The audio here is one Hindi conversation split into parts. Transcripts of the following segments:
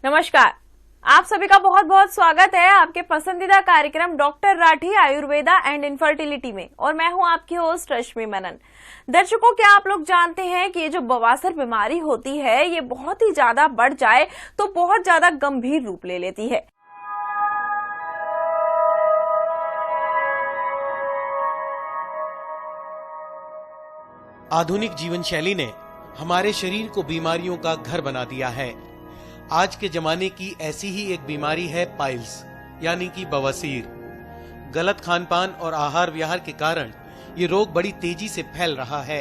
नमस्कार, आप सभी का बहुत बहुत स्वागत है आपके पसंदीदा कार्यक्रम doctor Rathi Ayurveda and infertility में। और मैं हूं आपकी होस्ट रश्मि मनन। दर्शकों, क्या आप लोग जानते हैं कि ये जो बवासीर बीमारी होती है ये बहुत ही ज्यादा बढ़ जाए तो बहुत ज्यादा गंभीर रूप ले लेती है। आधुनिक जीवन शैली ने हमारे शरीर को बीमारियों का घर बना दिया है। आज के जमाने की ऐसी ही एक बीमारी है पाइल्स यानी कि बवासीर। गलत खानपान और आहार विहार के कारण ये रोग बड़ी तेजी से फैल रहा है।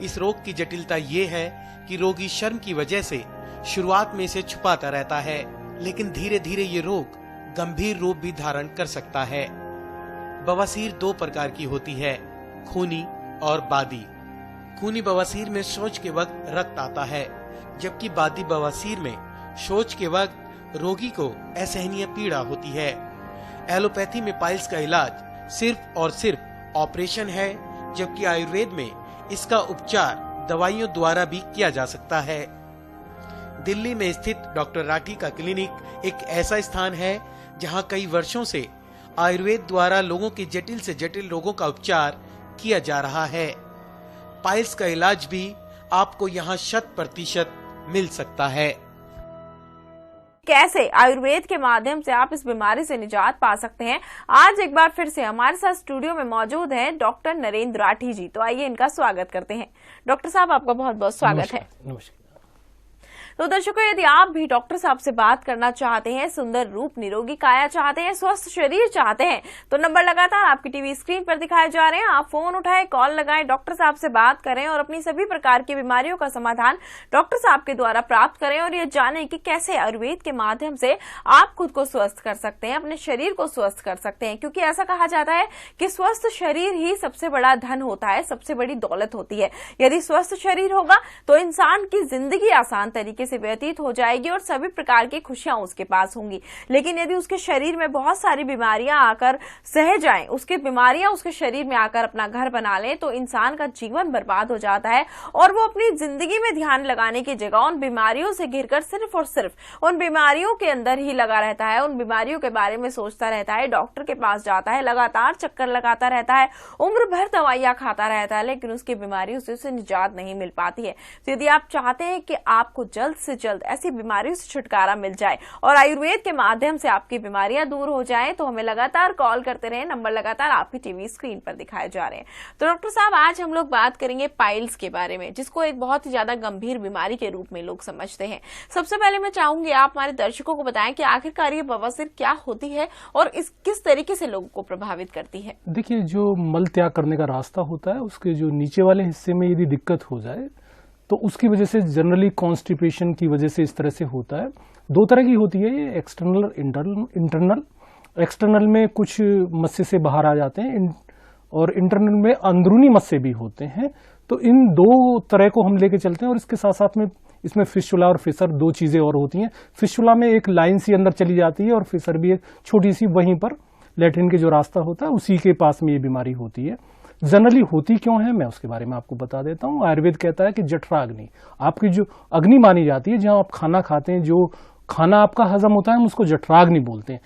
इस रोग की जटिलता ये है कि रोगी शर्म की वजह से शुरुआत में इसे छुपाता रहता है, लेकिन धीरे धीरे ये रोग गंभीर रूप भी धारण कर सकता है। बवासीर दो प्रकार की होती है, खूनी और बादी। खूनी बवासीर में शौच के वक्त रक्त आता है, जबकि बादी बवासीर में शौच के वक्त रोगी को असहनीय पीड़ा होती है। एलोपैथी में पाइल्स का इलाज सिर्फ और सिर्फ ऑपरेशन है, जबकि आयुर्वेद में इसका उपचार दवाइयों द्वारा भी किया जा सकता है। दिल्ली में स्थित डॉक्टर राठी का क्लिनिक एक ऐसा स्थान है जहां कई वर्षों से आयुर्वेद द्वारा लोगों के जटिल से जटिल रोगों का उपचार किया जा रहा है। पाइल्स का इलाज भी आपको यहाँ 100% मिल सकता है। कैसे आयुर्वेद के माध्यम से आप इस बीमारी से निजात पा सकते हैं, आज एक बार फिर से हमारे साथ स्टूडियो में मौजूद हैं डॉक्टर नरेंद्र राठी जी। तो आइए इनका स्वागत करते हैं। डॉक्टर साहब, आपका बहुत बहुत स्वागत है। नमस्कार। तो दर्शकों, यदि आप भी डॉक्टर साहब से बात करना चाहते हैं, सुंदर रूप, निरोगी काया चाहते हैं, स्वस्थ शरीर चाहते हैं, तो नंबर लगातार आपकी टीवी स्क्रीन पर दिखाए जा रहे हैं। आप फोन उठाएं, कॉल लगाएं, डॉक्टर साहब से बात करें और अपनी सभी प्रकार की बीमारियों का समाधान डॉक्टर साहब के द्वारा प्राप्त करें और ये जानें कि कैसे आयुर्वेद के माध्यम से आप खुद को स्वस्थ कर सकते हैं, अपने शरीर को स्वस्थ कर सकते हैं। क्योंकि ऐसा कहा जाता है कि स्वस्थ शरीर ही सबसे बड़ा धन होता है, सबसे बड़ी दौलत होती है। यदि स्वस्थ शरीर होगा तो इंसान की जिंदगी आसान तरीके से व्यतीत हो जाएगी और सभी प्रकार की खुशियां उसके पास होंगी। लेकिन यदि उसके शरीर में बहुत सारी बीमारियां आकर सह जाएं, उसकी बीमारियां उसके शरीर में आकर अपना घर बना लें, तो इंसान का जीवन बर्बाद हो जाता है और वो अपनी जिंदगी में ध्यान लगाने की जगह उन बीमारियों से घिरकर सिर्फ और सिर्फ उन बीमारियों के अंदर ही लगा रहता है, उन बीमारियों के बारे में सोचता रहता है, डॉक्टर के पास जाता है, लगातार चक्कर लगाता रहता है, उम्र भर दवाइयां खाता रहता है, लेकिन उसकी बीमारियों से उसे निजात नहीं मिल पाती है। तो यदि आप चाहते हैं कि आपको जल्द से जल्द ऐसी बीमारियों से छुटकारा मिल जाए और आयुर्वेद के माध्यम से आपकी बीमारियां दूर हो जाएं, तो हमें लगातार कॉल करते रहें। नंबर लगातार आपकी टीवी स्क्रीन पर दिखाए जा रहे हैं। तो डॉक्टर साहब, आज हम लोग बात करेंगे पाइल्स के बारे में, जिसको एक बहुत ही ज्यादा गंभीर बीमारी के रूप में लोग समझते हैं। सबसे पहले मैं चाहूंगी आप हमारे दर्शकों को बताएं कि आखिरकार ये बवासीर क्या होती है और इस किस तरीके से लोगों को प्रभावित करती है। देखिए, जो मल त्याग करने का रास्ता होता है उसके जो नीचे वाले हिस्से में यदि दिक्कत हो जाए तो उसकी वजह से जनरली कॉन्स्टिपेशन की वजह से इस तरह से होता है। दो तरह की होती है ये, एक्सटर्नल इंटरनल। एक्सटर्नल में कुछ मस्से से बाहर आ जाते हैं और इंटरनल में अंदरूनी मस्से भी होते हैं। तो इन दो तरह को हम लेके चलते हैं और इसके साथ साथ में इसमें फिस्टुला और फिसर दो चीजें और होती हैं। फिस्टुला में एक लाइन सी अंदर चली जाती है और फिसर भी एक छोटी सी वहीं पर लैट्रिन के जो रास्ता होता है उसी के पास में ये बीमारी होती है। जनरली होती क्यों है मैं उसके बारे में आपको बता देता हूँ। आयुर्वेद कहता है कि जठराग्नि आपकी जो अग्नि मानी जाती है, जहां आप खाना खाते हैं, जो खाना आपका हजम होता है, हम उसको जठराग्नि बोलते हैं।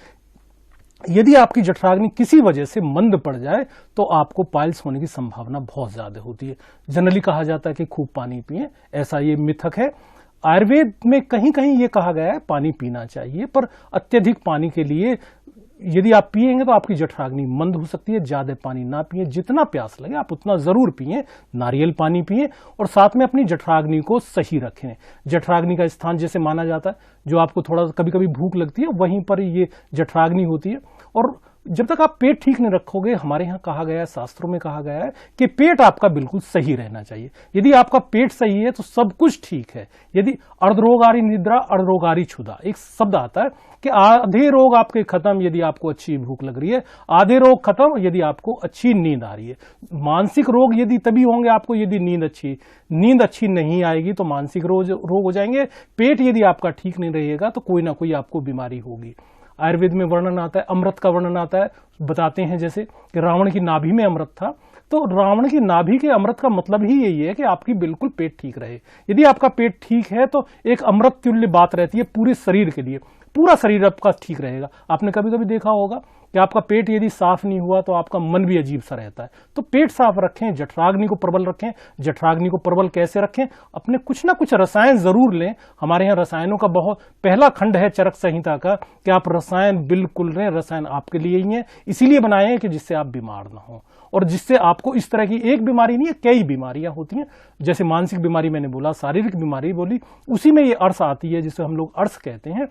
यदि आपकी जठराग्नि किसी वजह से मंद पड़ जाए तो आपको पाइल्स होने की संभावना बहुत ज्यादा होती है। जनरली कहा जाता है कि खूब पानी पिएं, ऐसा ये मिथक है। आयुर्वेद में कहीं कहीं ये कहा गया है पानी पीना चाहिए, पर अत्यधिक पानी के लिए यदि आप पिएंगे तो आपकी जठराग्नि मंद हो सकती है। ज्यादा पानी ना पिए, जितना प्यास लगे आप उतना जरूर पिए। नारियल पानी पिए और साथ में अपनी जठराग्नि को सही रखें। जठराग्नि का स्थान जैसे माना जाता है, जो आपको थोड़ा कभी कभी भूख लगती है वहीं पर ये जठराग्नि होती है। और जब तक आप पेट ठीक नहीं रखोगे, हमारे यहाँ कहा गया है, शास्त्रों में कहा गया है कि पेट आपका बिल्कुल सही रहना चाहिए। यदि आपका पेट सही है तो सब कुछ ठीक है। यदि अर्धरोगारी निद्रा अर्धरोगारी क्षुधा एक शब्द आता है कि आधे रोग आपके खत्म यदि आपको अच्छी भूख लग रही है, आधे रोग खत्म यदि आपको अच्छी नींद आ रही है। मानसिक रोग यदि तभी होंगे आपको यदि नींद अच्छी नहीं आएगी, तो मानसिक रोग हो जाएंगे। पेट यदि आपका ठीक नहीं रहेगा तो कोई ना कोई आपको बीमारी होगी। आयुर्वेद में वर्णन आता है, अमृत का वर्णन आता है, बताते हैं जैसे कि रावण की नाभि में अमृत था, तो रावण की नाभि के अमृत का मतलब ही यही है कि आपकी बिल्कुल पेट ठीक रहे। यदि आपका पेट ठीक है तो एक अमृत तुल्य बात रहती है पूरे शरीर के लिए, पूरा शरीर आपका ठीक रहेगा। आपने कभी कभी देखा होगा कि आपका पेट यदि साफ नहीं हुआ तो आपका मन भी अजीब सा रहता है। तो पेट साफ रखें, जठराग्नि को प्रबल रखें। जठराग्नि को प्रबल कैसे रखें? अपने कुछ ना कुछ रसायन जरूर लें। हमारे यहाँ रसायनों का बहुत पहला खंड है चरक संहिता का कि आप रसायन बिल्कुल लें। रसायन आपके लिए ही है, इसीलिए बनाए हैं कि जिससे आप बीमार ना हो और जिससे आपको इस तरह की एक बीमारी नहीं है, कई बीमारियां होती हैं। जैसे मानसिक बीमारी मैंने बोला, शारीरिक बीमारी बोली, उसी में ये अर्श आती है जिसे हम लोग अर्श कहते हैं।